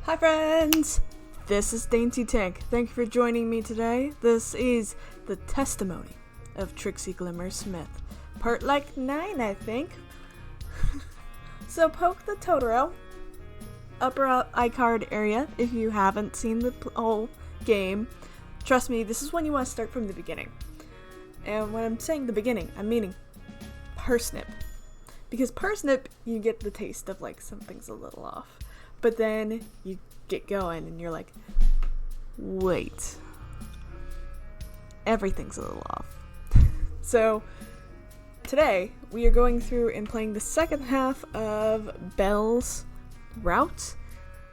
Hi friends! This is DaintyTank. Thank you for joining me today. This is the testimony of Trixie Glimmer Smith. Part 9, I think. So poke the Totoro upper iCard area if you haven't seen the whole game. Trust me, this is when you want to start from the beginning. And when I'm saying the beginning, I'm meaning Parsnip. Because Parsnip, you get the taste of like something's a little off. But then you get going and you're like, wait, everything's a little off. So today we are going through and playing the second half of Belle's route.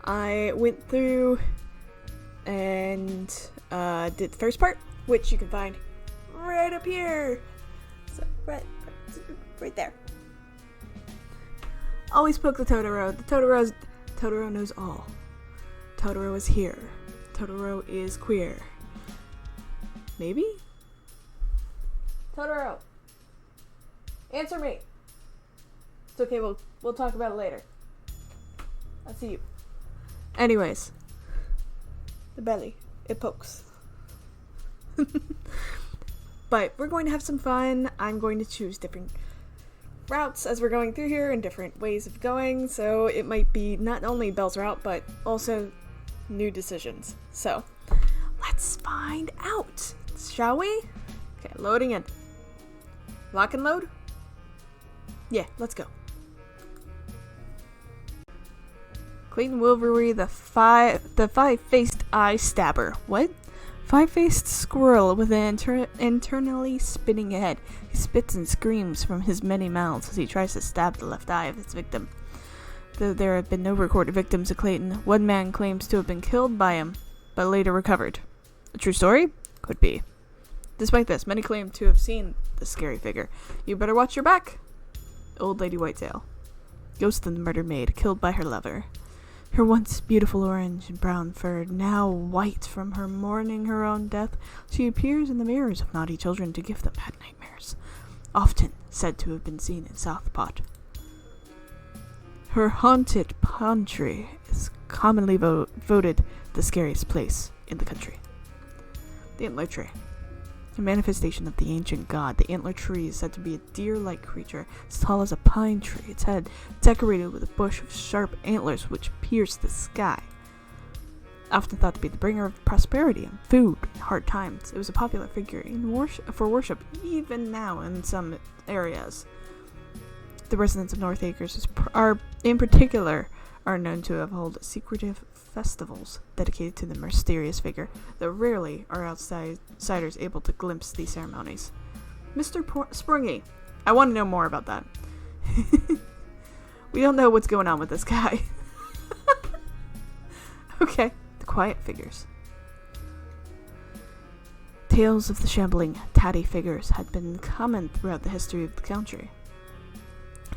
I went through and did the first part, which you can find right up here. So right there. Always poke the Totoro. Totoro knows all. Totoro is here. Totoro is queer. Maybe? Totoro! Answer me! It's okay, we'll talk about it later. I'll see you. Anyways. The belly. It pokes. But we're going to have some fun. I'm going to choose different routes as we're going through here and different ways of going, so it might be not only Belle's route but also new decisions. So let's find out, shall we? Okay, loading in. Lock and load? Yeah, let's go. Clayton Wilvery, the five-faced eye stabber. What? Five-faced squirrel with an internally spinning head. He spits and screams from his many mouths as he tries to stab the left eye of his victim. Though there have been no recorded victims of Clayton, one man claims to have been killed by him, but later recovered. A true story? Could be. Despite this, many claim to have seen the scary figure. You better watch your back. Old Lady Whitetail. Ghost of the murdered maid, killed by her lover. Her once beautiful orange and brown fur, now white from her mourning her own death, she appears in the mirrors of naughty children to give them bad nightmares, often said to have been seen in Southport. Her haunted pantry is commonly voted the scariest place in the country. The antler tree. A manifestation of the ancient god, the antler tree is said to be a deer-like creature as tall as a pine tree, its head decorated with a bush of sharp antlers which pierce the sky. Often thought to be the bringer of prosperity and food in hard times, it was a popular figure for worship even now in some areas. The residents of North Acres in particular are known to have held secretive festivals dedicated to the mysterious figure, though rarely are outsiders able to glimpse these ceremonies. Mr. Springy, I want to know more about that. We don't know what's going on with this guy. Okay, the quiet figures. Tales of the shambling, tatty figures had been common throughout the history of the country.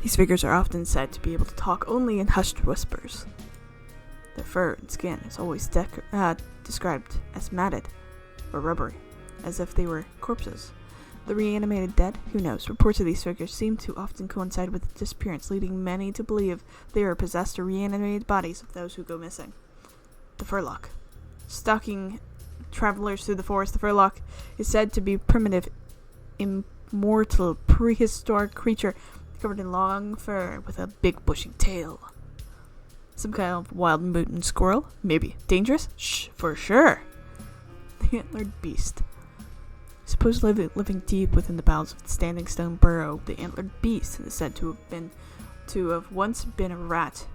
These figures are often said to be able to talk only in hushed whispers. Their fur and skin is always described as matted or rubbery, as if they were corpses. The reanimated dead, who knows? Reports of these figures seem to often coincide with disappearance, leading many to believe they are possessed or reanimated bodies of those who go missing. The Furlock. Stalking travelers through the forest, the Furlock is said to be a primitive, immortal, prehistoric creature covered in long fur with a big bushing tail. Some kind of wild mutant squirrel? Maybe. Dangerous? Shh, for sure. The antlered beast. Supposedly living deep within the bowels of the standing stone burrow, the antlered beast is said to have once been a rat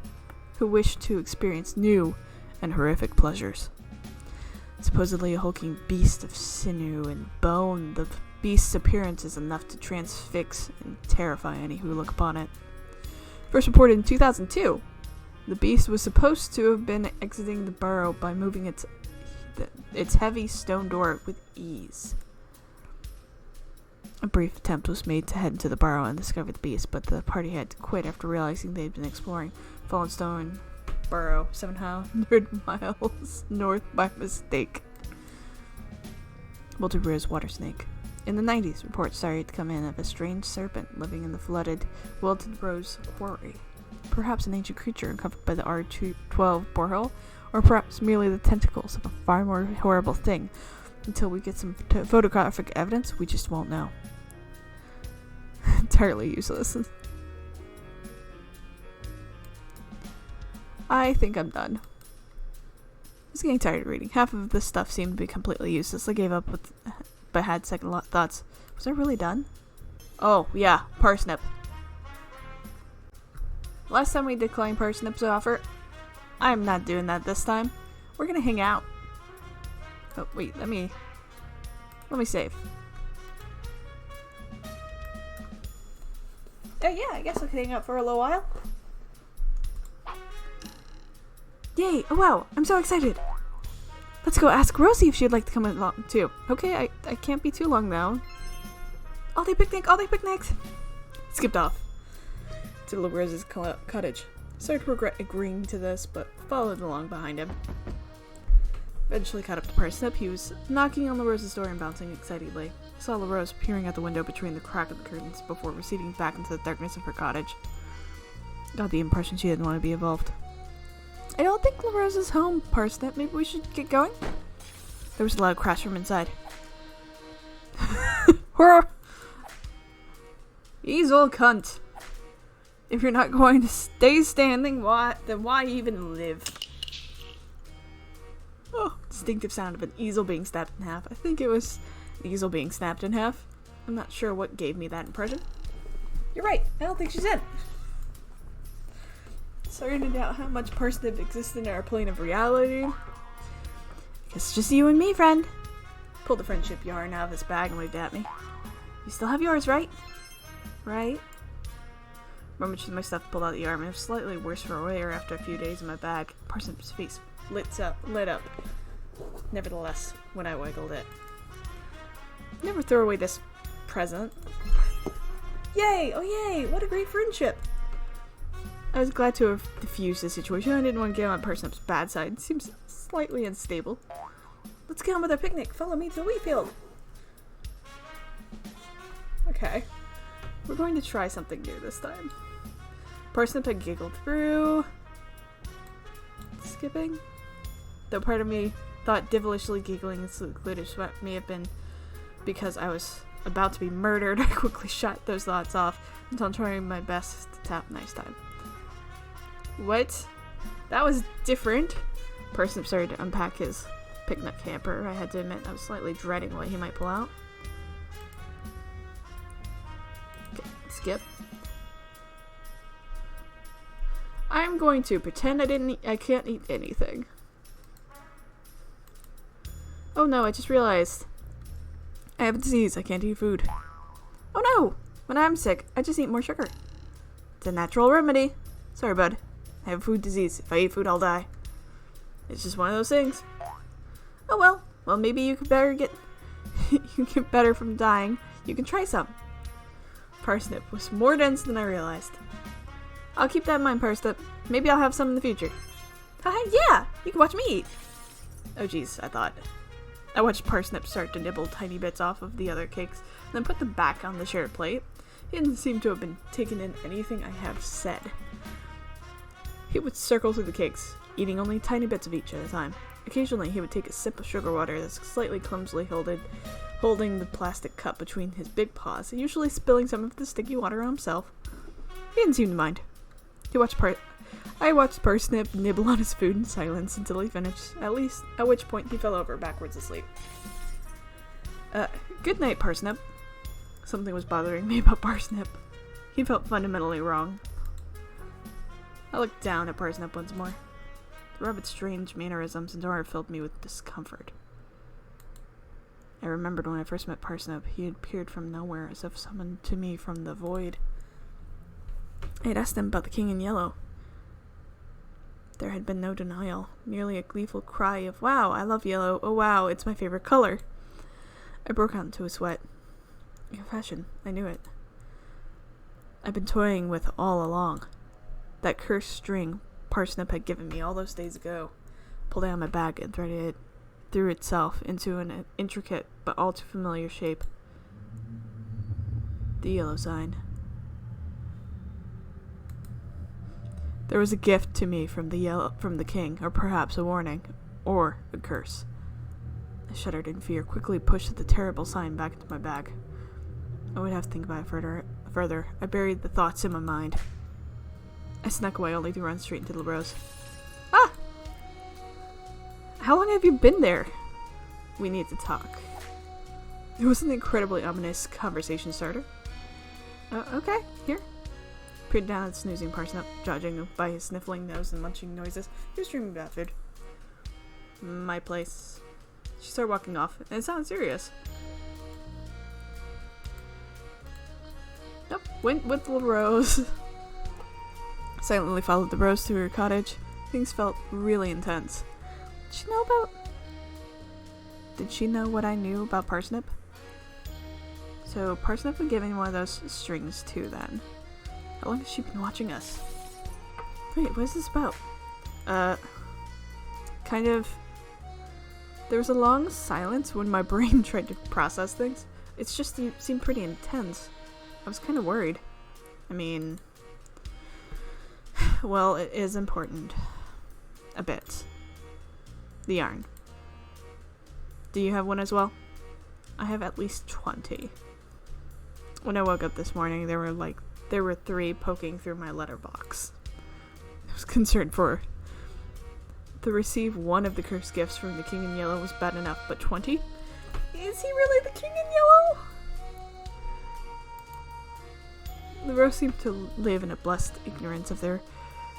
who wished to experience new and horrific pleasures. Supposedly a hulking beast of sinew and bone, the beast's appearance is enough to transfix and terrify any who look upon it. First reported in 2002, the beast was supposed to have been exiting the burrow by moving its heavy stone door with ease. A brief attempt was made to head into the burrow and discover the beast, but the party had to quit after realizing they had been exploring Fallen Stone Burrow 700 miles north by mistake. Walter Breer's water snake. In the 90s, reports started to come in of a strange serpent living in the flooded Wilted Rose Quarry. Perhaps an ancient creature uncovered by the R212 borehole, or perhaps merely the tentacles of a far more horrible thing. Until we get some photographic evidence, we just won't know. Entirely useless. I think I'm done. I was getting tired of reading. Half of this stuff seemed to be completely useless. I gave up but had second thoughts. Was I really done? Oh, yeah, Parsnip. Last time we declined Parsnip's offer. I'm not doing that this time. We're gonna hang out. Oh, wait, let me save. Oh yeah, I guess I could hang out for a little while. Yay! Oh wow, I'm so excited. Let's go ask Rosie if she'd like to come along too. Okay, I can't be too long now. All day picnics! Skipped off to LaRose's cottage. Started to regret agreeing to this, but followed along behind him. Eventually caught up to Parsnip. He was knocking on LaRose's door and bouncing excitedly. I saw LaRose peering out the window between the crack of the curtains before receding back into the darkness of her cottage. Got the impression she didn't want to be involved. I don't think LaRose is home, Parsnip. Maybe we should get going? There was a loud crash from inside. Horror! Easel cunt. If you're not going to stay standing, then why even live? Oh, distinctive sound of an easel being snapped in half. I think it was an easel being snapped in half. I'm not sure what gave me that impression. You're right. I don't think she's in. Sorry to doubt how much Parsnip exists in our plane of reality. Guess it's just you and me, friend. Pulled the friendship yarn out of his bag and waved at me. You still have yours, right? Right? Rummaged through my stuff, pulled out the yarn. It was slightly worse for wear after a few days in my bag. Parsnip's face lit up. Nevertheless, when I wiggled it. Never throw away this present. Yay! Oh yay! What a great friendship! I was glad to have diffused the situation. I didn't want to get on Parsnip's bad side. It seems slightly unstable. Let's get on with our picnic. Follow me to the wheat field. Okay. We're going to try something new this time. Parsnip had giggled through. Skipping? Though part of me thought devilishly giggling and secluded sweat may have been because I was about to be murdered. I quickly shot those thoughts off until trying my best to tap nice time. What? That was different. Parsnip started to unpack his picnic hamper. I had to admit I was slightly dreading what he might pull out. Okay, skip. I'm going to pretend I can't eat anything. Oh no, I just realized. I have a disease, I can't eat food. Oh no! When I'm sick, I just eat more sugar. It's a natural remedy. Sorry, bud. I have a food disease. If I eat food, I'll die. It's just one of those things. Oh well. Well, maybe you could better get you get better from dying. You can try some. Parsnip was more dense than I realized. I'll keep that in mind, Parsnip. Maybe I'll have some in the future. Haha, yeah! You can watch me eat. Oh geez, I thought. I watched Parsnip start to nibble tiny bits off of the other cakes, then put them back on the shared plate. He didn't seem to have been taking in anything I have said. He would circle through the cakes, eating only tiny bits of each at a time. Occasionally, he would take a sip of sugar water that's slightly clumsily holding the plastic cup between his big paws, usually spilling some of the sticky water on himself. He didn't seem to mind. I watched Parsnip nibble on his food in silence until he finished, at which point he fell over backwards asleep. Good night, Parsnip. Something was bothering me about Parsnip. He felt fundamentally wrong. I looked down at Parsnip once more. The rabbit's strange mannerisms and horror filled me with discomfort. I remembered when I first met Parsnip, he had appeared from nowhere as if summoned to me from the void. I had asked him about the King in Yellow. There had been no denial, merely a gleeful cry of, "Wow, I love yellow. Oh wow, it's my favorite color." I broke out into a sweat. A confession, I knew it. I'd been toying with all along. That cursed string Parsnip had given me all those days ago pulled out of my bag and threaded it through itself into an intricate but all too familiar shape. The yellow sign. There was a gift to me from the king, or perhaps a warning, or a curse. I shuddered in fear, quickly pushed the terrible sign back into my bag. I would have to think about it further. I buried the thoughts in my mind. I snuck away only to run straight into LaRose. Ah! How long have you been there? We need to talk. It was an incredibly ominous conversation starter. Okay, here. Peered down at snoozing Parsnip, judging by his sniffling nose and munching noises. He was dreaming about food. My place. She started walking off, and it sounded serious. Nope, went with LaRose. Silently followed the Rose to her cottage. Things felt really intense. Did she know what I knew about Parsnip? So Parsnip would give me one of those strings too then. How long has she been watching us? Wait, what is this about? Kind of... There was a long silence when my brain tried to process things. It seemed pretty intense. I was kind of worried. I mean... Well, it is important. A bit. The yarn. Do you have one as well? I have at least 20. When I woke up this morning, there were 3 poking through my letterbox. I was concerned for... To receive one of the cursed gifts from the King in Yellow was bad enough, but 20? Is he really the King in Yellow? The Rose seemed to live in a blessed ignorance of their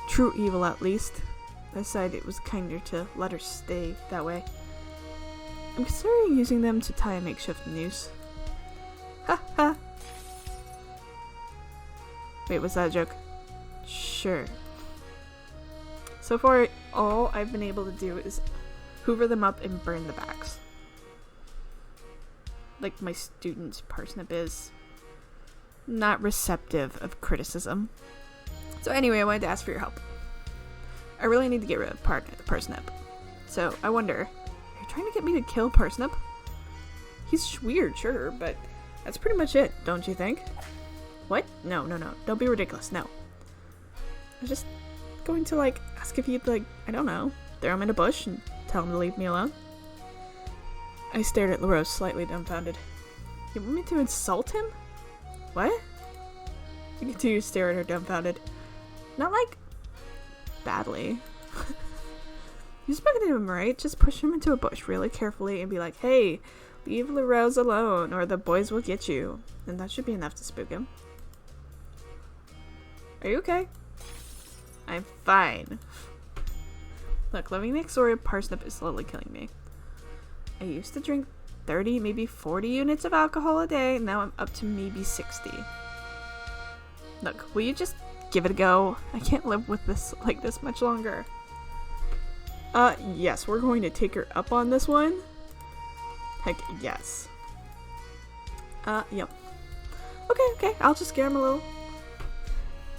true evil, at least. I decided it was kinder to let her stay that way. I'm considering using them to tie a makeshift noose. Ha ha! Wait, was that a joke? Sure. So far, all I've been able to do is hoover them up and burn the bags. Like my student Parsnip is. Not receptive of criticism. So anyway, I wanted to ask for your help. I really need to get rid of Parsnip. So I wonder, are you trying to get me to kill Parsnip? He's weird, sure, but that's pretty much it, don't you think? What? No. Don't be ridiculous, no. I'm just going to, ask if you'd, I don't know, throw him in a bush and tell him to leave me alone. I stared at LaRose, slightly dumbfounded. You want me to insult him? What? I continued to stare at her, dumbfounded. Not, badly. You spoke to him, right? Just push him into a bush really carefully and be like, hey, leave LaRose alone or the boys will get you. And that should be enough to spook him. Are you okay? I'm fine. Look, living next door to Parsnip is slowly killing me. I used to drink 30, maybe 40 units of alcohol a day, and now I'm up to maybe 60. Look, will you just give it a go? I can't live with this like this much longer. Yes, we're going to take her up on this one. Heck, yes. Yep. Okay, I'll just scare him a little.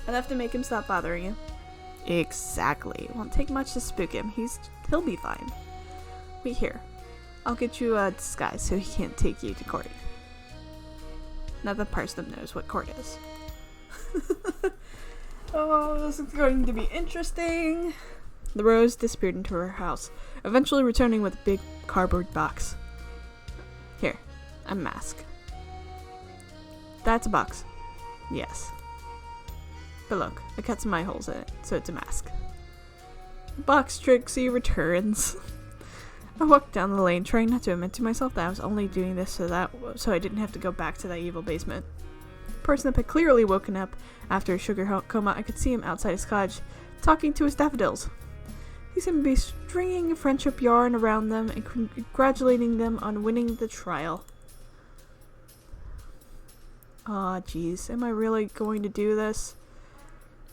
Enough to make him stop bothering you. Exactly. Won't take much to spook him. He'll be fine. Wait here. I'll get you a disguise so he can't take you to court. Not that Parsnip knows what court is. Oh, this is going to be interesting. LaRose disappeared into her house, eventually returning with a big cardboard box. Here, a mask. That's a box. Yes. But look, I cut some eye holes in it, so it's a mask. Box Trixie returns. I walked down the lane, trying not to admit to myself that I was only doing this so I didn't have to go back to that evil basement. Parsnip had clearly woken up after a sugar coma. I could see him outside his cottage, talking to his daffodils. He seemed to be stringing a friendship yarn around them and congratulating them on winning the trial. Aw, jeez, am I really going to do this?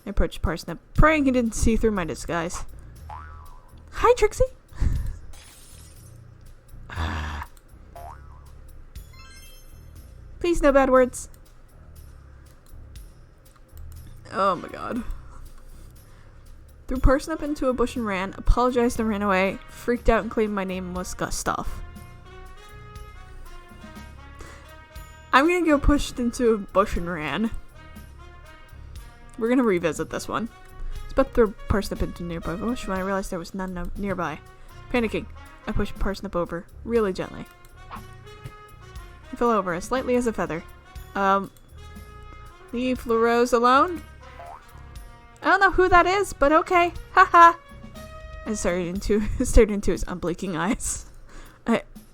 I approached Parsnip, praying he didn't see through my disguise. Hi, Trixie! Please, no bad words. Oh my god. Threw Parsnip into a bush and ran, apologized and ran away, freaked out and claimed my name was Gustav. I'm gonna go pushed into a bush and ran. We're gonna revisit this one. about to throw Parsnip into a nearby bush when I realized there was none nearby. Panicking, I pushed Parsnip over, really gently. He fell over as lightly as a feather. Leave LaRose alone? I don't know who that is, but okay. Haha. I stared into his unblinking eyes.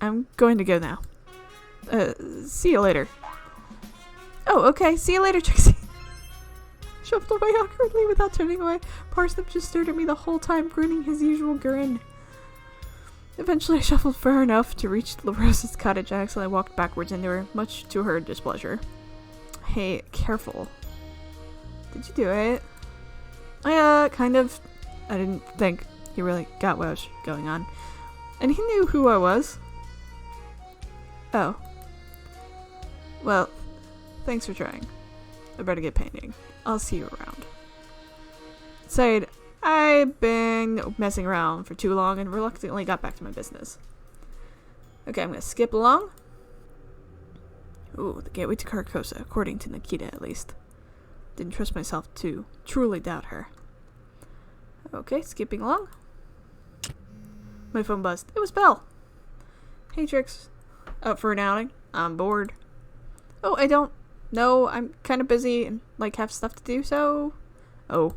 I'm going to go now. See you later. Oh, okay. See you later, Trixie. Shuffled away awkwardly without turning away. Parsnip just stared at me the whole time, grinning his usual grin. Eventually, I shuffled far enough to reach LaRose's cottage. I accidentally walked backwards into her, much to her displeasure. Hey, careful. Did you do it? Kind of. I didn't think he really got what was going on. And he knew who I was. Oh. Well, thanks for trying. I better get painting. I'll see you around. Said, I've been messing around for too long and reluctantly got back to my business. Okay, I'm gonna skip along. Ooh, the gateway to Carcosa, according to Nikita at least. Didn't trust myself to truly doubt her. Okay, skipping along. My phone buzzed. It was Belle. Hey, Trix. Up for an outing? I'm bored. Oh, I don't know. I'm kind of busy and, have stuff to do, so... Oh.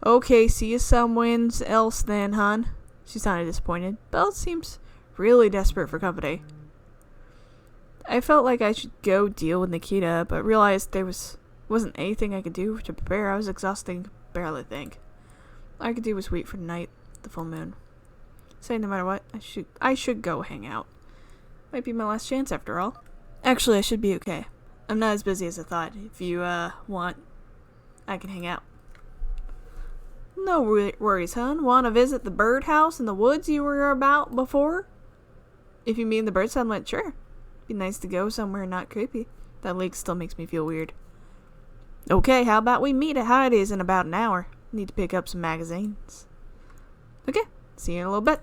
Okay, see you somewhere else then, hon. She sounded disappointed. Belle seems really desperate for company. I felt like I should go deal with Nikita, but realized there wasn't anything I could do to prepare. I was exhausted and could barely think. All I could do was wait for the night, the full moon. Say no matter what, I should go hang out. Might be my last chance after all. Actually, I should be okay. I'm not as busy as I thought. If you, want, I can hang out. No worries, hon. Want to visit the birdhouse in the woods you were about before? If you mean the bird settlement, sure. Be nice to go somewhere not creepy. That lake still makes me feel weird. Okay, how about we meet at Heidi's in about an hour? Need to pick up some magazines. Okay, see you in a little bit.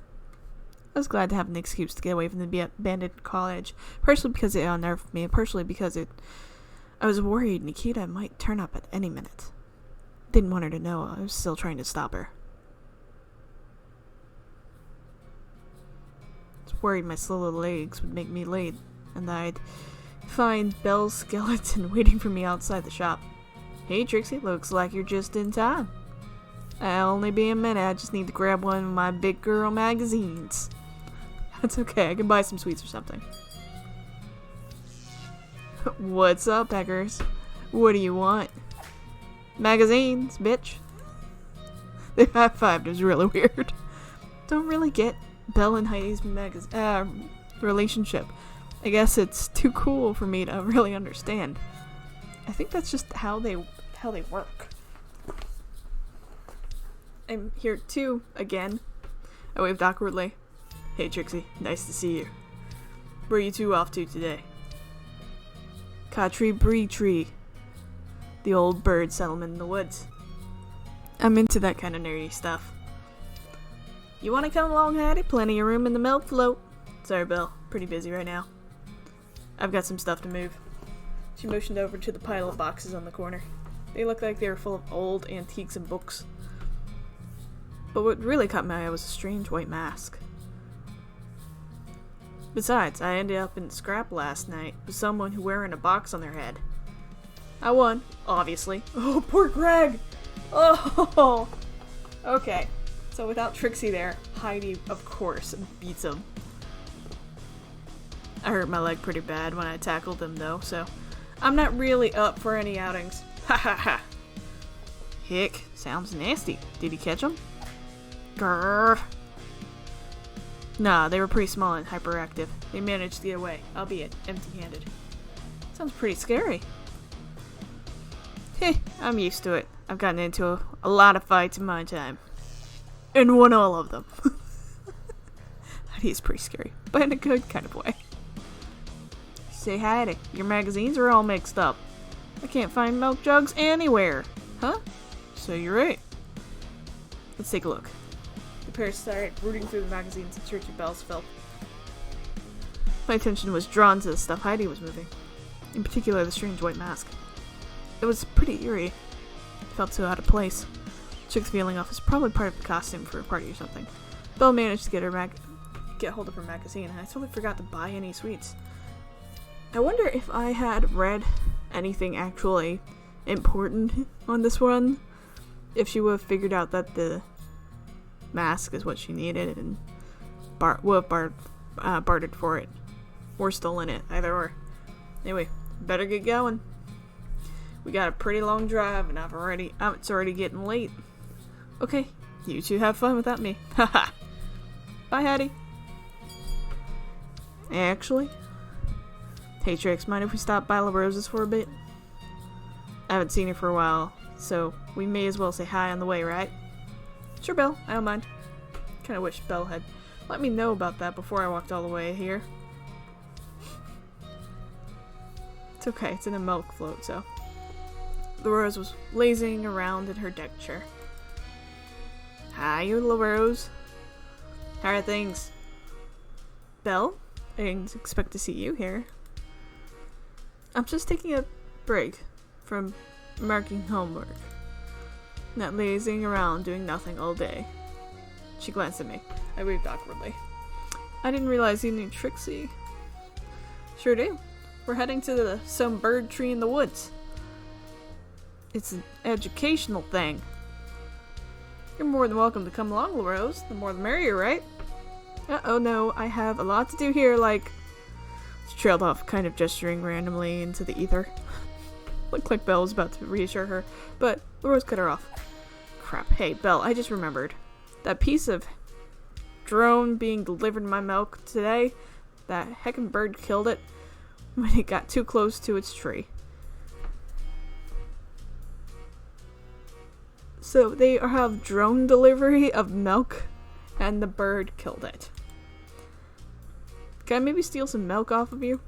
I was glad to have an excuse to get away from the abandoned college. Partially because it unnerved me, and partially because I was worried Nikita might turn up at any minute. Didn't want her to know I was still trying to stop her. I was worried my slow little legs would make me late, and I'd find Belle's skeleton waiting for me outside the shop. Hey, Trixie, looks like you're just in time. I'll only be a minute. I just need to grab one of my big girl magazines. That's okay. I can buy some sweets or something. What's up, Peckers? What do you want? Magazines, bitch. They high-fived. It was really weird. Don't really get Belle and Heidi's relationship. I guess it's too cool for me to really understand. I think that's just how they work. I'm here too, again. I waved awkwardly. Hey, Trixie. Nice to see you. Where are you two off to today? Katri Bree Tree. The old bird settlement in the woods. I'm into that kind of nerdy stuff. You want to come along, Heidi? Plenty of room in the milk float. Sorry, Belle. Pretty busy right now. I've got some stuff to move. She motioned over to the pile of boxes on the corner. They looked like they were full of old antiques and books. But what really caught my eye was a strange white mask. Besides, I ended up in scrap last night with someone who wearing a box on their head. I won, obviously. Oh, poor Greg! Oh! Okay, so without Trixie there, Heidi, of course, beats him. I hurt my leg pretty bad when I tackled him, though, so I'm not really up for any outings. Ha ha ha! Hick, sounds nasty. Did he catch him? Grrr. Nah, they were pretty small and hyperactive. They managed to get away, albeit empty-handed. Sounds pretty scary. Heh, I'm used to it. I've gotten into a lot of fights in my time. And won all of them. That is pretty scary, but in a good kind of way. Say, Heidi, your magazines are all mixed up. I can't find milk jugs anywhere. Huh? So you're right. Let's take a look. The pair started rooting through the magazines in search of Belle's filth. My attention was drawn to the stuff Heidi was moving. In particular, the strange white mask. It was pretty eerie. It felt so out of place. Chick's feeling off is probably part of the costume for a party or something. Belle managed to get hold of her magazine, and I totally forgot to buy any sweets. I wonder if I had read anything actually important on this one, if she would have figured out that the mask is what she needed and would have bartered for it or stolen it, either or. Anyway, better get going. We got a pretty long drive and it's already getting late. Okay, you two have fun without me. Haha. Bye, Heidi. Actually, hey Trix, mind if we stop by LaRose's for a bit? I haven't seen her for a while, so we may as well say hi on the way, right? Sure, Belle, I don't mind. Kinda wish Belle had let me know about that before I walked all the way here. It's okay, it's in a milk float, so. LaRose was lazing around in her deck chair. Hi, LaRose. How are things? Belle? I didn't expect to see you here. I'm just taking a break from marking homework. Not lazing around doing nothing all day. She glanced at me. I waved awkwardly. I didn't realize you knew Trixie. Sure do. We're heading to some bird tree in the woods. It's an educational thing. You're more than welcome to come along, LaRose. The more the merrier, right? Oh no, I have a lot to do here, like... She trailed off, kind of gesturing randomly into the ether. Looked like Belle was about to reassure her, but LaRose cut her off. Crap, hey, Belle, I just remembered. That piece of drone being delivered my milk today, that heckin' bird killed it when it got too close to its tree. So they have drone delivery of milk, and the bird killed it. Can I maybe steal some milk off of you?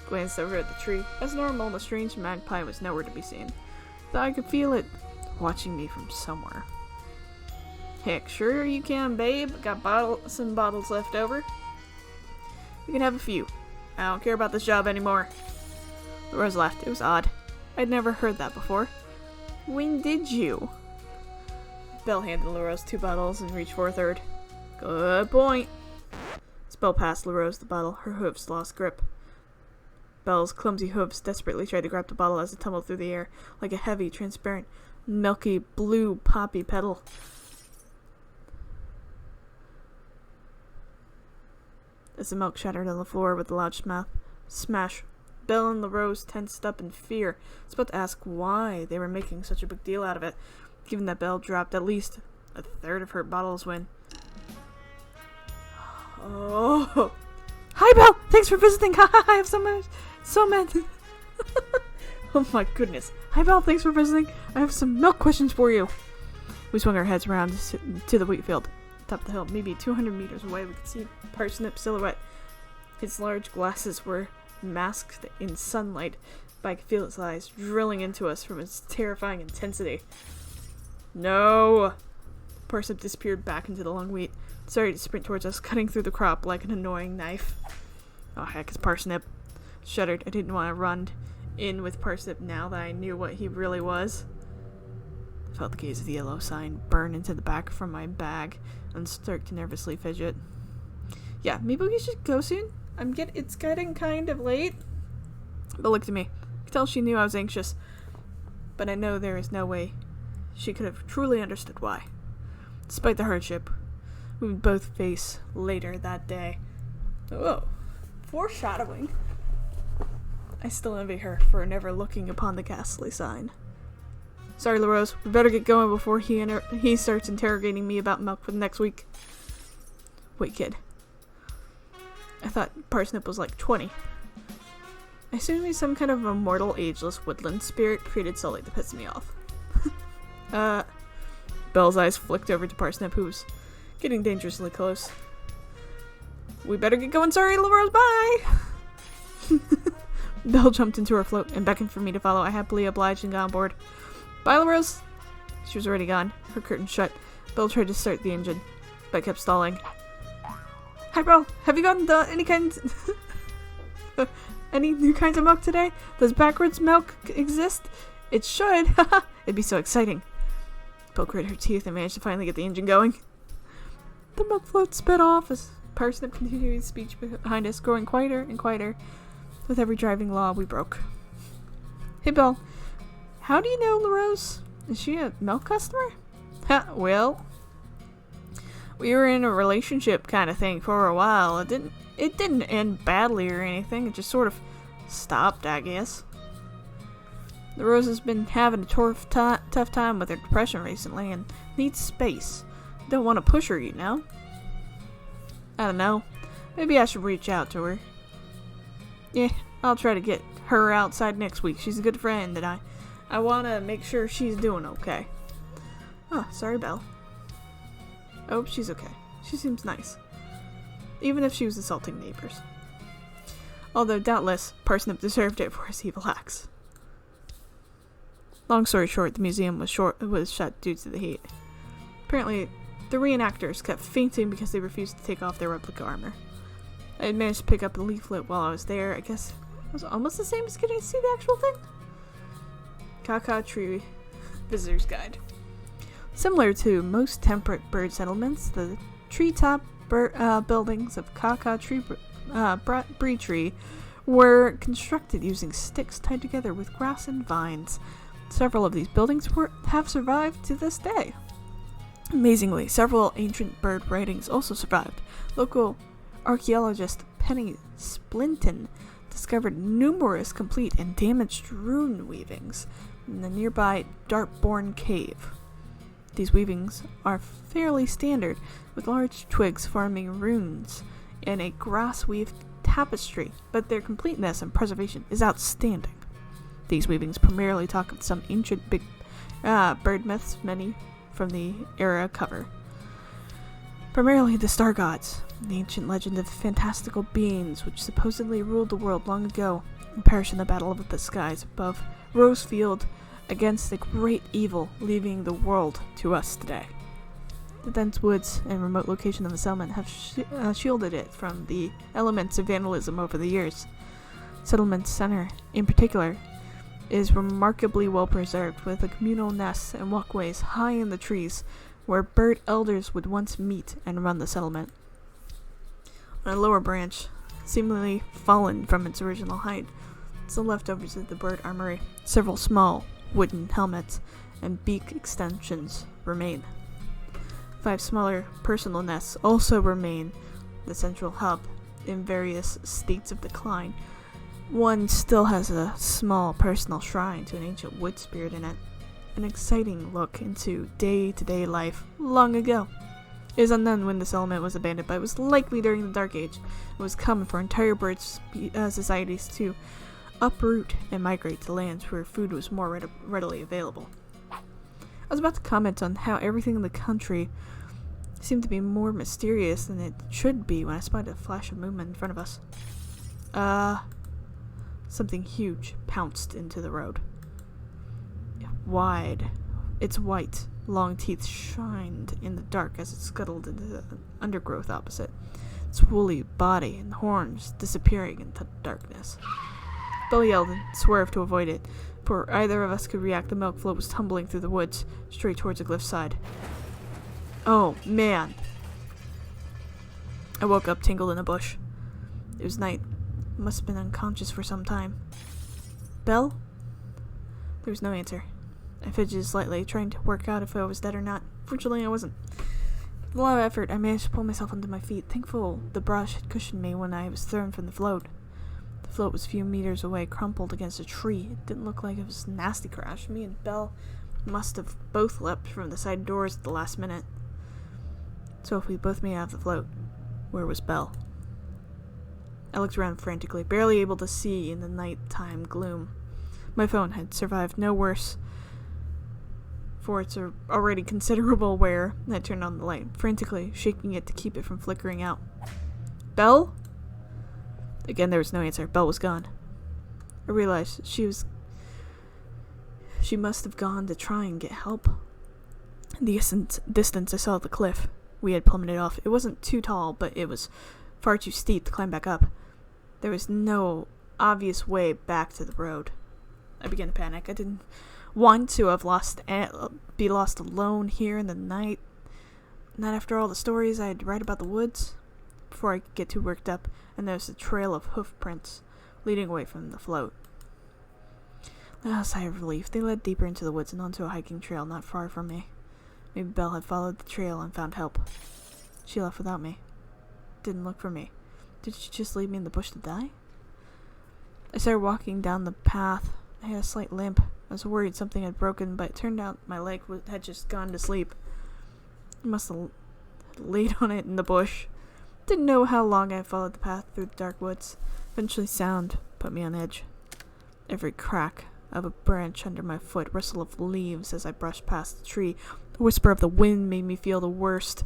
Glanced over at the tree. As normal, the strange magpie was nowhere to be seen, though I could feel it watching me from somewhere. Heck, sure you can, babe. Got some bottles left over. You can have a few. I don't care about this job anymore. LaRose laughed. It was odd. I'd never heard that before. When did you? Belle handed LaRose 2 bottles and reached for a third. Good point. As Belle passed LaRose the bottle, her hooves lost grip. Belle's clumsy hooves desperately tried to grab the bottle as it tumbled through the air, like a heavy, transparent, milky blue poppy petal. As the milk shattered on the floor with a loud smash, Belle and LaRose tensed up in fear. I was about to ask why they were making such a big deal out of it, given that Belle dropped at least a third of her bottles when... Oh! Hi, Belle! Thanks for visiting! I have so many... Oh my goodness. Hi, Belle! Thanks for visiting! I have some milk questions for you! We swung our heads around to the wheat field. Top of the hill, maybe 200 meters away, we could see Parsnip's silhouette. His large glasses were masked in sunlight, but I could feel his eyes drilling into us from its terrifying intensity. No! Parsnip disappeared back into the long wheat, started to sprint towards us, cutting through the crop like an annoying knife. Oh heck, it's Parsnip. Shuddered. I didn't want to run in with Parsnip now that I knew what he really was. I felt the gaze of the yellow sign burn into the back from my bag and start to nervously fidget. Yeah, maybe we should go soon? It's getting kind of late. But looked at me. I could tell she knew I was anxious, but I know there is no way she could have truly understood why. Despite the hardship we would both face later that day. Oh, foreshadowing. I still envy her for never looking upon the ghastly sign. Sorry, LaRose. We better get going before he starts interrogating me about milk for the next week. Wait, kid. I thought Parsnip was like 20. I assumed he's some kind of immortal, ageless woodland spirit created solely to piss me off. Belle's eyes flicked over to Parsnip, who was getting dangerously close. We better get going. Sorry, LaRose. Bye! Belle jumped into her float and beckoned for me to follow. I happily obliged and got on board. Bye, LaRose! She was already gone. Her curtain shut. Belle tried to start the engine, but kept stalling. Hi, Belle. Have you gotten any new kinds of milk today? Does backwards milk exist? It should. It'd be so exciting. Belle gritted her teeth and managed to finally get the engine going. The milk float sped off as Parsnip continued his speech behind us, growing quieter and quieter with every driving law we broke. Hey, Belle. How do you know LaRose? Is she a milk customer? Ha, well, we were in a relationship kind of thing for a while. It didn't end badly or anything. It just sort of stopped, I guess. LaRose has been having a tough time with her depression recently and needs space. Don't want to push her, you know? I don't know. Maybe I should reach out to her. Yeah, I'll try to get her outside next week. She's a good friend and I want to make sure she's doing okay. Oh, sorry, Belle. I hope she's okay. She seems nice. Even if she was assaulting neighbors. Although, doubtless, Parsnip deserved it for his evil acts. Long story short, the museum was shut due to the heat. Apparently, the reenactors kept fainting because they refused to take off their replica armor. I had managed to pick up a leaflet while I was there. I guess it was almost the same as getting to see the actual thing. Cacao Tree Visitor's Guide. Similar to most temperate bird settlements, the treetop buildings of Cacao Tree Tree were constructed using sticks tied together with grass and vines. Several of these buildings have survived to this day. Amazingly, several ancient bird writings also survived. Local archaeologist Penny Splinton discovered numerous complete and damaged rune weavings in the nearby Dartbourne Cave. These weavings are fairly standard, with large twigs forming runes in a grass-weaved tapestry, but their completeness and preservation is outstanding. These weavings primarily talk of some ancient bird myths, many from the era cover. Primarily the star gods, the ancient legend of fantastical beings which supposedly ruled the world long ago and perished in the battle of the skies above Rosefield against the great evil leaving the world to us today. The dense woods and remote location of the settlement have shielded it from the elements of vandalism over the years. Settlement Center, in particular, is remarkably well preserved, with a communal nests and walkways high in the trees where bird elders would once meet and run the settlement. On a lower branch, seemingly fallen from its original height, is the leftovers of the bird armory. Several small wooden helmets and beak extensions remain. 5 smaller personal nests also remain the central hub in various states of decline. One still has a small personal shrine to an ancient wood spirit in it. An exciting look into day-to-day life long ago. It is unknown when the settlement was abandoned, but it was likely during the Dark Age. It was common for entire bird societies to uproot and migrate to lands where food was more readily available. I was about to comment on how everything in the country seemed to be more mysterious than it should be when I spotted a flash of movement in front of us. Something huge pounced into the road. Wide. Its white, long teeth shined in the dark as it scuttled into the undergrowth opposite, its woolly body and horns disappearing into darkness. Belle yelled and swerved to avoid it. Before either of us could react, the milk float was tumbling through the woods, straight towards the cliff's side. Oh, man. I woke up, tangled in a bush. It was night. I must have been unconscious for some time. Belle? There was no answer. I fidgeted slightly, trying to work out if I was dead or not. Fortunately, I wasn't. With a lot of effort, I managed to pull myself onto my feet, thankful the brush had cushioned me when I was thrown from the float. The float was a few meters away, crumpled against a tree. It didn't look like it was a nasty crash. Me and Belle must have both leapt from the side doors at the last minute. So if we both made out of the float, where was Belle? I looked around frantically, barely able to see in the nighttime gloom. My phone had survived no worse for its already considerable wear. I turned on the light, frantically shaking it to keep it from flickering out. Belle? Again, there was no answer. Belle was gone. I realized she must have gone to try and get help. In the distance, I saw the cliff. We had plummeted off. It wasn't too tall, but it was far too steep to climb back up. There was no obvious way back to the road. I began to panic. I didn't want to have be lost alone here in the night. Not after all the stories I had read about the woods. Before I could get too worked up, and there was a trail of hoof prints leading away from the float. A sigh of relief. They led deeper into the woods and onto a hiking trail not far from me. Maybe Belle had followed the trail and found help. She left without me. Didn't look for me. Did she just leave me in the bush to die? I started walking down the path. I had a slight limp. I was worried something had broken, but it turned out my leg had just gone to sleep. I must have laid on it in the bush. Didn't know how long I had followed the path through the dark woods. Eventually sound put me on edge. Every crack of a branch under my foot, rustle of leaves as I brushed past the tree, the whisper of the wind made me feel the worst.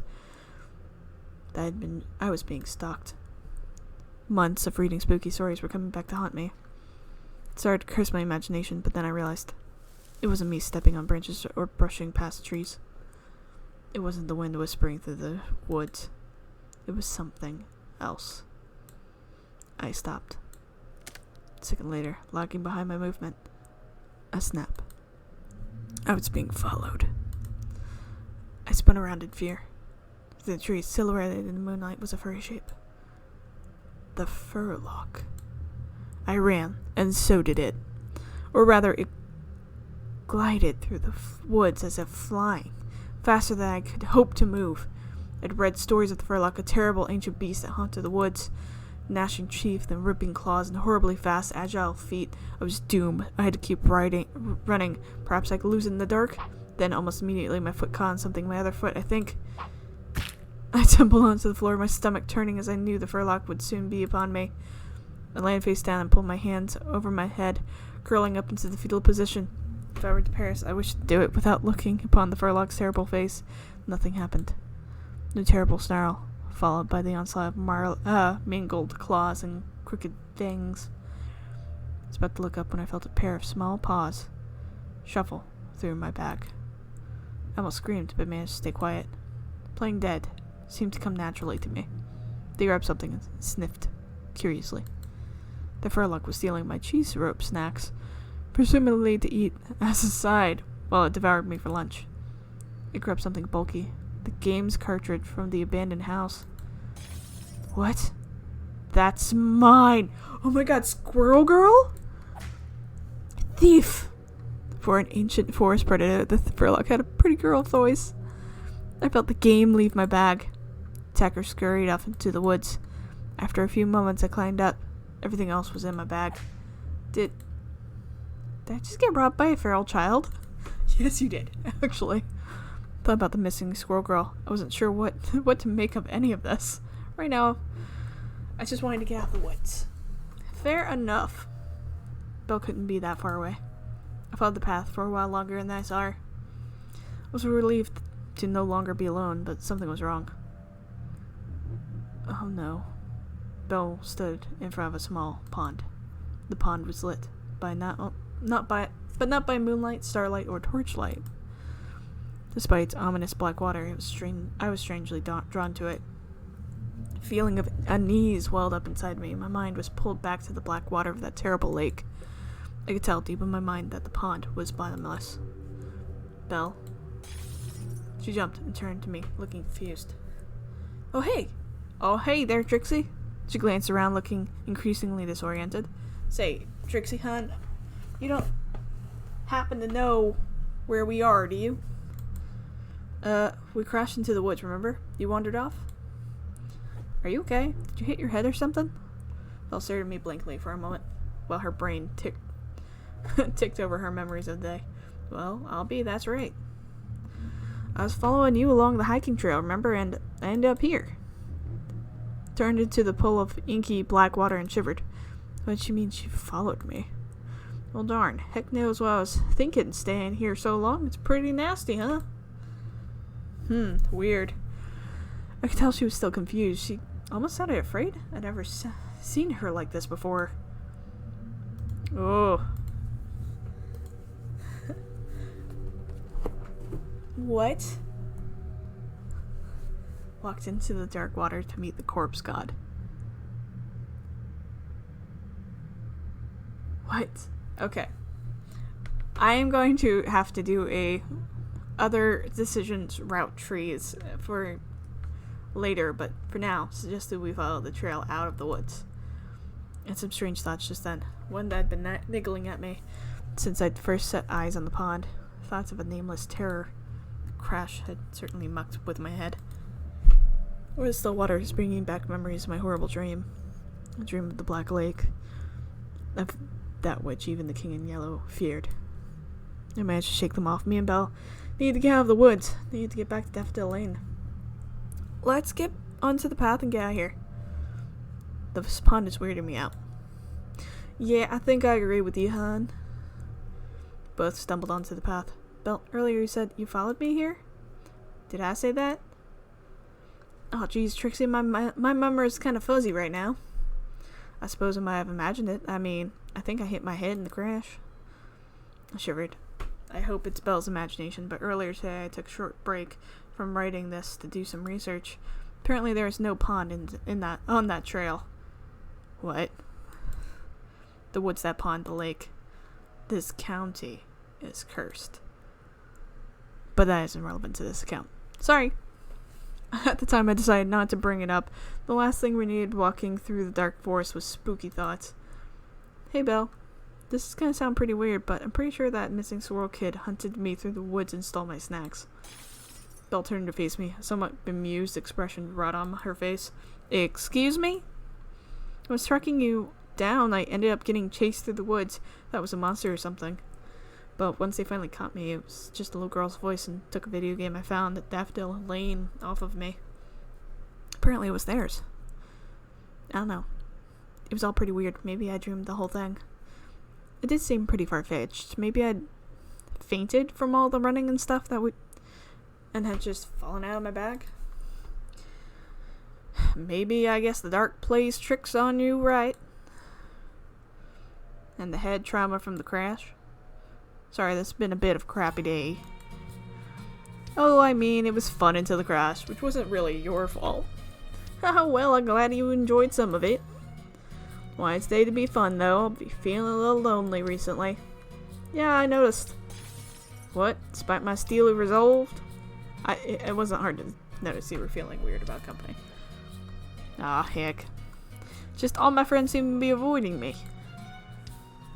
I was being stalked. Months of reading spooky stories were coming back to haunt me. It started to curse my imagination, but then I realized it wasn't me stepping on branches or brushing past trees. It wasn't the wind whispering through the woods. It was something else. I stopped. A second later, lagging behind my movement. A snap. I was being followed. I spun around in fear. The tree, silhouetted in the moonlight, was a furry shape. The furlock. I ran, and so did it. Or rather, it glided through the woods as if flying, faster than I could hope to move. I'd read stories of the furlock, a terrible ancient beast that haunted the woods. Gnashing teeth and ripping claws and horribly fast, agile feet. I was doomed. I had to keep running. Perhaps I could lose it in the dark? Then, almost immediately, my foot caught on something. My other foot, I think. I tumbled onto the floor, my stomach turning as I knew the furlock would soon be upon me. I landed face down and pulled my hands over my head, curling up into the fetal position. If I were to perish, I wished to do it without looking upon the furlock's terrible face. Nothing happened. No terrible snarl, followed by the onslaught of mingled claws and crooked fangs. I was about to look up when I felt a pair of small paws shuffle through my bag. I almost screamed, but managed to stay quiet. Playing dead seemed to come naturally to me. They grabbed something and sniffed curiously. The furlock was stealing my cheese rope snacks, presumably to eat as a side while it devoured me for lunch. It grabbed something bulky. The games cartridge from the abandoned house. What? That's mine! Oh my god, Squirrel Girl? Thief! For an ancient forest predator, the furlock had a pretty girl voice. I felt the game leave my bag. Attacker scurried off into the woods. After a few moments, I climbed up. Everything else was in my bag. Did I just get robbed by a feral child? Yes, you did, actually. Thought about the missing Squirrel Girl. I wasn't sure what to make of any of this. Right now, I just wanted to get out of the woods. Fair enough. Belle couldn't be that far away. I followed the path for a while longer and then I saw her. I was relieved to no longer be alone, but something was wrong. Oh no. Belle stood in front of a small pond. The pond was lit by not by moonlight, starlight, or torchlight. Despite its ominous black water, I was strangely drawn to it. A feeling of unease welled up inside me. My mind was pulled back to the black water of that terrible lake. I could tell deep in my mind that the pond was bottomless. Belle. She jumped and turned to me, looking confused. Oh hey there, Trixie. She glanced around, looking increasingly disoriented. Say, Trixie, hon, you don't happen to know where we are, do you? We crashed into the woods, remember? You wandered off? Are you okay? Did you hit your head or something? Belle stared at me blankly for a moment, while her brain ticked over her memories of the day. Well, that's right. I was following you along the hiking trail, remember? And I ended up here. Turned into the pool of inky black water and shivered. What she mean she followed me? Well darn, heck knows what I was thinking staying here so long. It's pretty nasty, huh? Weird. I could tell she was still confused. She almost sounded afraid. I'd never seen her like this before. Oh. What? Walked into the dark water to meet the corpse god. What? Okay. I am going to have to do a other decisions route trees for later, but for now, suggested we follow the trail out of the woods. And some strange thoughts just then. One that had been niggling at me since I'd first set eyes on the pond. Thoughts of a nameless terror. Crash had certainly mucked with my head. Or the still water is bringing back memories of my horrible dream. A dream of the Black Lake. Of that which even the King in Yellow feared. I managed to shake them off. Me and Belle needed to get out of the woods. Needed to get back to Daffodil Lane. Let's get onto the path and get out of here. This pond is weirding me out. Yeah, I think I agree with you, hon. Both stumbled onto the path. Belle, earlier you said you followed me here? Did I say that? Oh, geez, Trixie, my memory is kind of fuzzy right now. I suppose I might have imagined it. I mean, I think I hit my head in the crash. I shivered. I hope it's Belle's imagination, but earlier today I took a short break from writing this to do some research. Apparently there is no pond on that trail. What? The woods, that pond, the lake. This county is cursed. But that isn't relevant to this account. Sorry. At the time I decided not to bring it up. The last thing we needed walking through the dark forest was spooky thoughts. Hey Belle. This is gonna sound pretty weird, but I'm pretty sure that missing squirrel kid hunted me through the woods and stole my snacks. Belle turned to face me, a somewhat bemused expression wrought on her face. Excuse me? I was tracking you down. I ended up getting chased through the woods. That was a monster or something. But once they finally caught me, it was just a little girl's voice and took a video game I found at Daffodil Lane off of me. Apparently it was theirs. I don't know. It was all pretty weird. Maybe I dreamed the whole thing. It did seem pretty far-fetched. Maybe I'd fainted from all the running and stuff and had just fallen out of my bag. Maybe I guess the dark plays tricks on you, right? And the head trauma from the crash. Sorry, this has been a bit of a crappy day. Oh, I mean, it was fun until the crash, which wasn't really your fault. Oh, well, I'm glad you enjoyed some of it. Why it's day to be fun, though. I'll be feeling a little lonely recently. Yeah, I noticed. What? Despite my steely resolve? It wasn't hard to notice you were feeling weird about company. Ah, heck. Just all my friends seem to be avoiding me.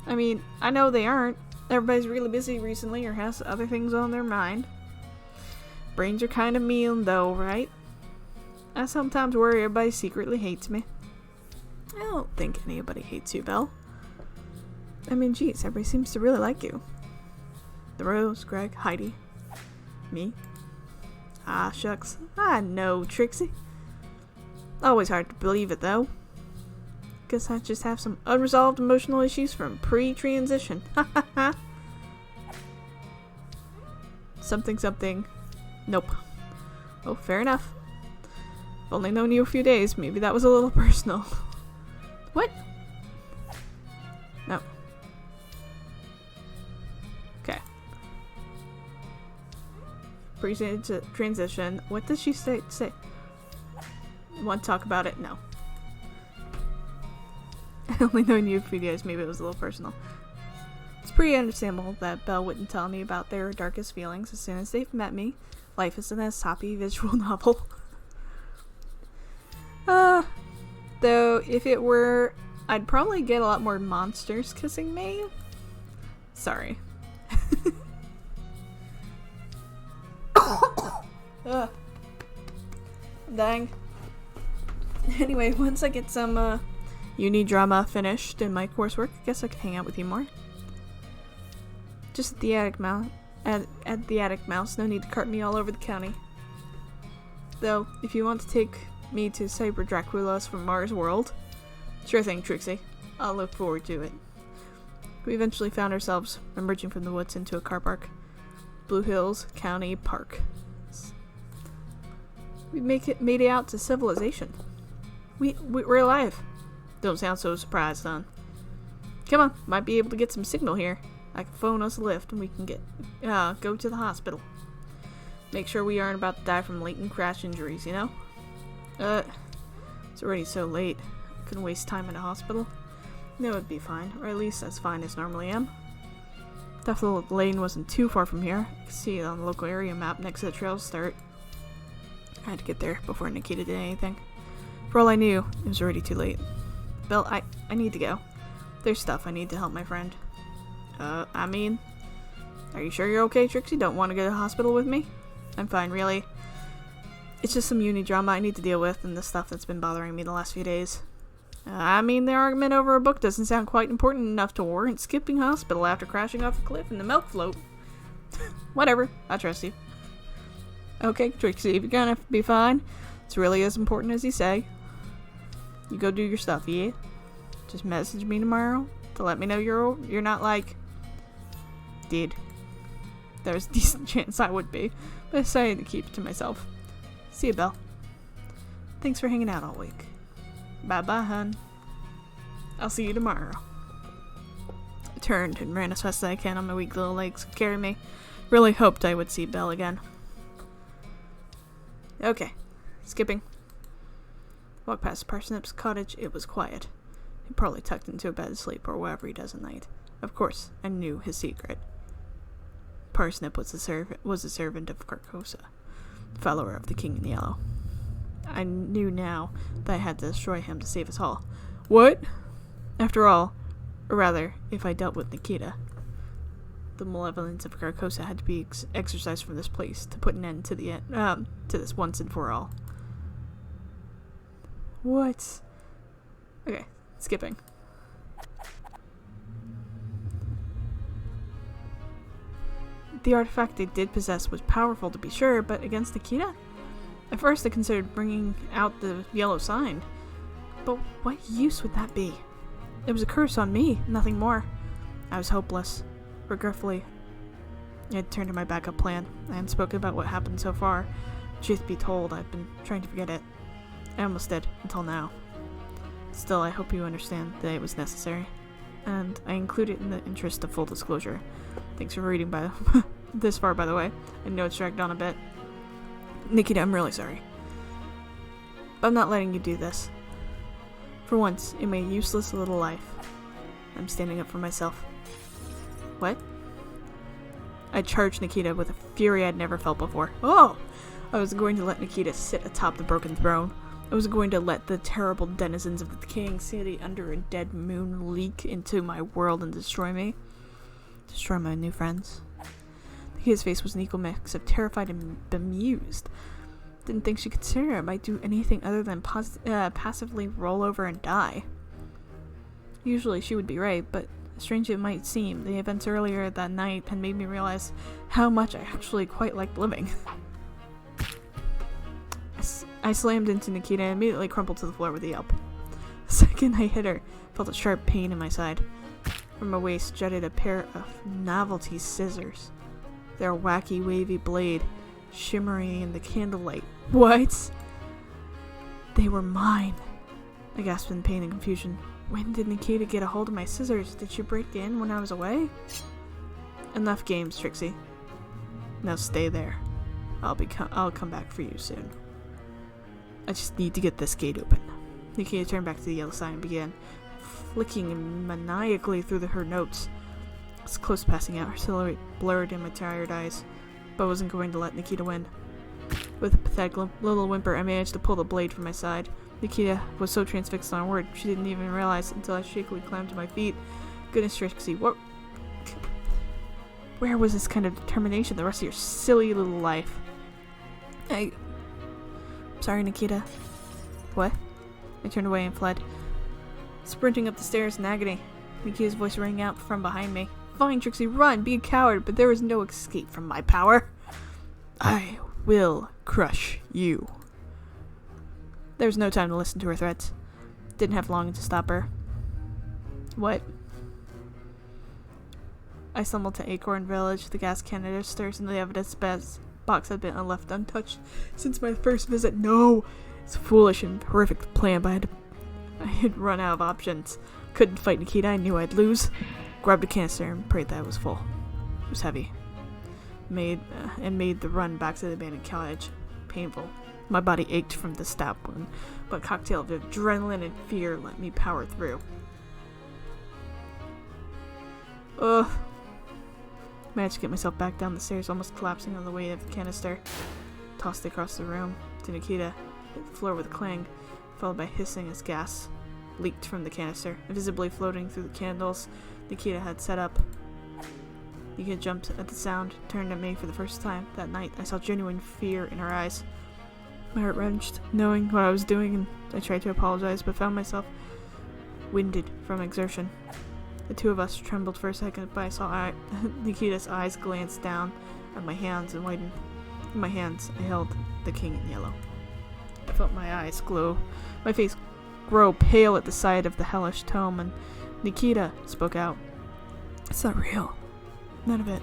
I mean, I know they aren't. Everybody's really busy recently or has other things on their mind. Brains are kind of mean, though, right? I sometimes worry everybody secretly hates me. I don't think anybody hates you, Belle. I mean, geez, everybody seems to really like you. LeRose, Greg, Heidi. Me. Ah, shucks. I know, Trixie. Always hard to believe it, though. Guess I just have some unresolved emotional issues from pre-transition. Ha ha ha. Something. Nope. Oh, fair enough. I've only known you a few days. Maybe that was a little personal. What? No. Okay. Pre-transition. What does she say? Want to talk about it? No. I only known you a few days. Maybe it was a little personal. It's pretty understandable that Belle wouldn't tell me about their darkest feelings as soon as they've met me. Life isn't a soppy visual novel. Though, if it were, I'd probably get a lot more monsters kissing me. Sorry. I'm dying. Anyway, once I get some uni drama finished in my coursework, I guess I could hang out with you more. Just at the attic mouse, no need to cart me all over the county. Though, if you want to take me to Cyber Dracula's from Mars World, sure thing, Trixie. I'll look forward to it. We eventually found ourselves emerging from the woods into a car park. Blue Hills County Park. We made it out to civilization. We're alive. Don't sound so surprised, son. Come on, might be able to get some signal here. I can phone us a lift and we can go to the hospital. Make sure we aren't about to die from latent crash injuries, you know? It's already so late. I couldn't waste time in a hospital. No, it'd be fine, or at least as fine as normally am. Daffodil Lane wasn't too far from here. I could see it on the local area map next to the trail start. I had to get there before Nikita did anything. For all I knew, it was already too late. Belle, I need to go. There's stuff I need to help my friend. I mean... Are you sure you're okay, Trixie? Don't want to go to the hospital with me? I'm fine, really. It's just some uni drama I need to deal with and the stuff that's been bothering me the last few days. I mean, the argument over a book doesn't sound quite important enough to warrant skipping hospital after crashing off a cliff in the milk float. Whatever, I trust you. Okay, Trixie, if you're gonna be fine, it's really as important as you say. You go do your stuff, yeah? Just message me tomorrow to let me know you're not like... Dead. There's a decent chance I would be, but I decided to keep it to myself. See you, Belle. Thanks for hanging out all week. Bye-bye, hun. I'll see you tomorrow. I turned and ran as fast as I can on my weak little legs to carry me. Really hoped I would see Belle again. Okay. Skipping. Walked past Parsnip's cottage. It was quiet. He probably tucked into a bed to sleep or whatever he does at night. Of course, I knew his secret. Parsnip was a servant of Carcosa, follower of the King in Yellow. I knew now that I had to destroy him to save us all. What? After all, or rather, if I dealt with Nikita, the malevolence of Carcosa had to be exorcised from this place to put an end to to this once and for all. What? Okay, skipping. The artifact they did possess was powerful to be sure, but against Nikita? At first I considered bringing out the yellow sign. But what use would that be? It was a curse on me, nothing more. I was hopeless. Regretfully, I had turned to my backup plan. I hadn't spoken about what happened so far. Truth be told, I've been trying to forget it. I almost did, until now. Still, I hope you understand that it was necessary. And I include it in the interest of full disclosure. Thanks for reading by this far, by the way. I know it's dragged on a bit. Nikita, I'm really sorry. But I'm not letting you do this. For once, in my useless little life, I'm standing up for myself. What? I charged Nikita with a fury I'd never felt before. Oh! I was going to let Nikita sit atop the broken throne. I was going to let the terrible denizens of the decaying city under a dead moon leak into my world and destroy me. Destroy my new friends. Nikita's face was an equal mix of terrified and bemused. Didn't think she considered I might do anything other than passively roll over and die. Usually she would be right, but strange it might seem, the events earlier that night had made me realize how much I actually quite liked living. I slammed into Nikita and immediately crumpled to the floor with a yelp. The second I hit her, I felt a sharp pain in my side. From my waist jutted a pair of novelty scissors. Their wacky, wavy blade shimmering in the candlelight. What? They were mine. I gasped in pain and confusion. When did Nikita get a hold of my scissors? Did she break in when I was away? Enough games, Trixie. Now stay there. I'll come back for you soon. I just need to get this gate open. Nikita turned back to the yellow sign and began flicking maniacally through her notes. I was close to passing out, her silhouette blurred in my tired eyes, but I wasn't going to let Nikita win. With a pathetic little whimper, I managed to pull the blade from my side. Nikita was so transfixed on a word, she didn't even realize until I shakily climbed to my feet. Goodness, Trixie, what? Where was this kind of determination the rest of your silly little life? Sorry, Nikita. What? I turned away and fled. Sprinting up the stairs in agony, Nikita's voice rang out from behind me. Fine, Trixie, run! Be a coward, but there is no escape from my power. I will crush you. There was no time to listen to her threats. Didn't have long to stop her. What? I stumbled to Acorn Village. The gas canisters and the evidence box had been left untouched since my first visit. No! It's a foolish and horrific plan, but I had run out of options. Couldn't fight Nikita. I knew I'd lose. Grabbed a canister and prayed that it was full. It was heavy. Made the run back to the abandoned cottage painful. My body ached from the stab wound, but a cocktail of adrenaline and fear let me power through. Ugh. Managed to get myself back down the stairs, almost collapsing on the weight of the canister. Tossed it across the room to Nikita. Hit the floor with a clang, followed by hissing as gas leaked from the canister, visibly floating through the candles Nikita had set up. Nikita jumped at the sound, turned at me for the first time. That night, I saw genuine fear in her eyes. My heart wrenched, knowing what I was doing, and I tried to apologize, but found myself winded from exertion. The two of us trembled for a second, but I saw Nikita's eyes glance down at my hands and widened. In my hands, I held the king in yellow. I felt my eyes glow, my face grow pale at the sight of the hellish tome, and Nikita spoke out. "It's not real. None of it.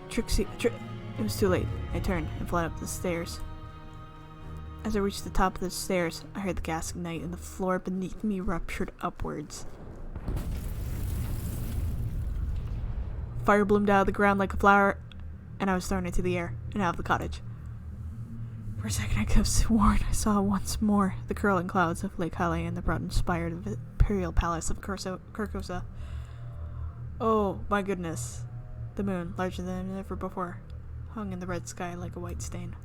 Trixie, it was too late. I turned and fled up the stairs. As I reached the top of the stairs, I heard the gas ignite and the floor beneath me ruptured upwards. Fire bloomed out of the ground like a flower, and I was thrown into the air and out of the cottage. For a second I could have sworn I saw once more the curling clouds of Lake Hale and the broad-inspired imperial palace of Carcosa. Oh my goodness. The moon, larger than ever before, hung in the red sky like a white stain.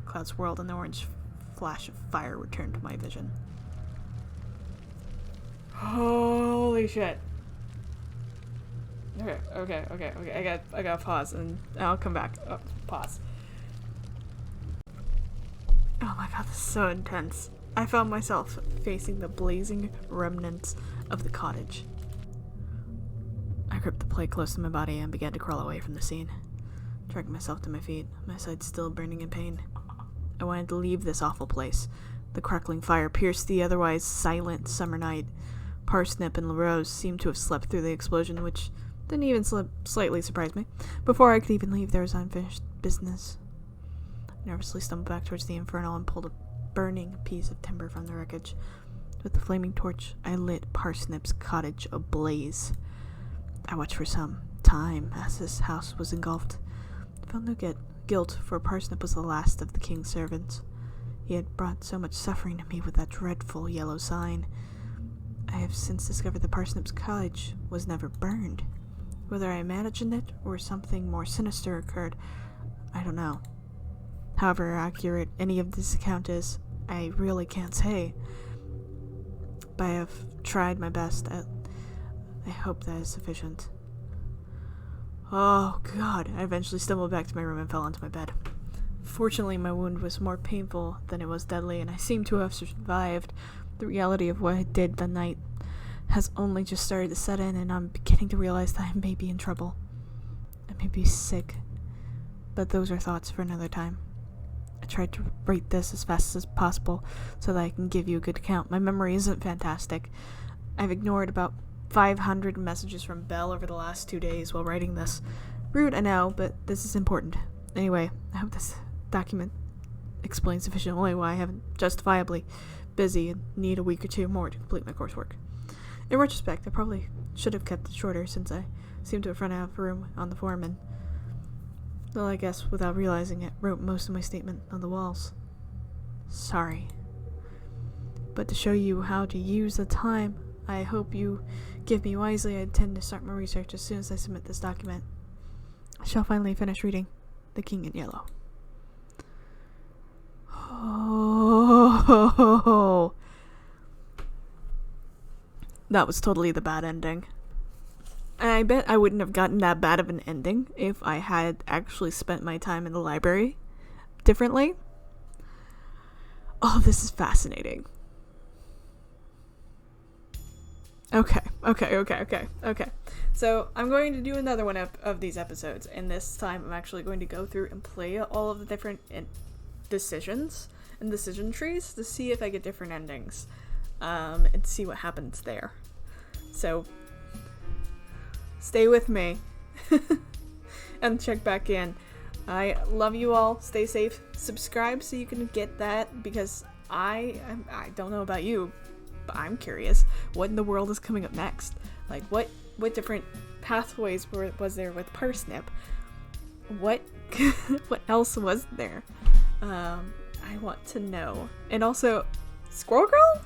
Clouds swirled and the orange flash of fire returned to my vision. Holy shit. Okay. I gotta pause and I'll come back. Oh, pause. Oh my god, this is so intense. I found myself facing the blazing remnants of the cottage. I gripped the plate close to my body and began to crawl away from the scene, dragging myself to my feet, my sides still burning in pain. I wanted to leave this awful place. The crackling fire pierced the otherwise silent summer night. Parsnip and LaRose seemed to have slept through the explosion, which didn't even slightly surprise me. Before I could even leave, there was unfinished business. I nervously stumbled back towards the inferno and pulled a burning piece of timber from the wreckage. With the flaming torch, I lit Parsnip's cottage ablaze. I watched for some time as this house was engulfed. I felt no guilt, for Parsnip was the last of the king's servants. He had brought so much suffering to me with that dreadful yellow sign. I have since discovered that Parsnip's cottage was never burned. Whether I imagined it or something more sinister occurred, I don't know. However accurate any of this account is, I really can't say. But I have tried my best. I hope that is sufficient. Oh god, I eventually stumbled back to my room and fell onto my bed. Fortunately, my wound was more painful than it was deadly, and I seem to have survived. The reality of what I did that night has only just started to set in, and I'm beginning to realize that I may be in trouble. I may be sick, but those are thoughts for another time. I tried to write this as fast as possible so that I can give you a good account. My memory isn't fantastic. I've ignored about 500 messages from Belle over the last 2 days while writing this. Rude, I know, but this is important. Anyway, I hope this document explains sufficiently why I haven't justifiably busy and need a week or two more to complete my coursework. In retrospect, I probably should have kept it shorter since I seem to have run out of room on the form and, well, I guess without realizing it, wrote most of my statement on the walls. Sorry. But to show you how to use the time I hope you give me wisely, I intend to start my research as soon as I submit this document. I shall finally finish reading The King in Yellow. Oh, that was totally the bad ending. And I bet I wouldn't have gotten that bad of an ending if I had actually spent my time in the library differently. Oh, this is fascinating. Okay. So, I'm going to do another one of these episodes, and this time I'm actually going to go through and play all of the different decisions and decision trees to see if I get different endings, and see what happens there. So, stay with me, and check back in. I love you all. Stay safe. Subscribe so you can get that, because I don't know about you, but I'm curious what in the world is coming up next. Like, what different pathways was there with Parsnip? What what else was there? I want to know. And also, Squirrel Girl?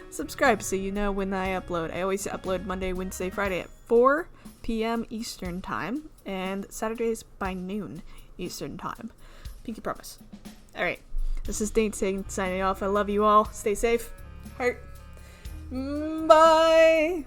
Subscribe so you know when I upload. I always upload Monday, Wednesday, Friday at 4 p.m. Eastern Time, and Saturdays by noon Eastern Time. Pinky promise. Alright, this is DaintyTank signing off. I love you all. Stay safe. Heart. Bye!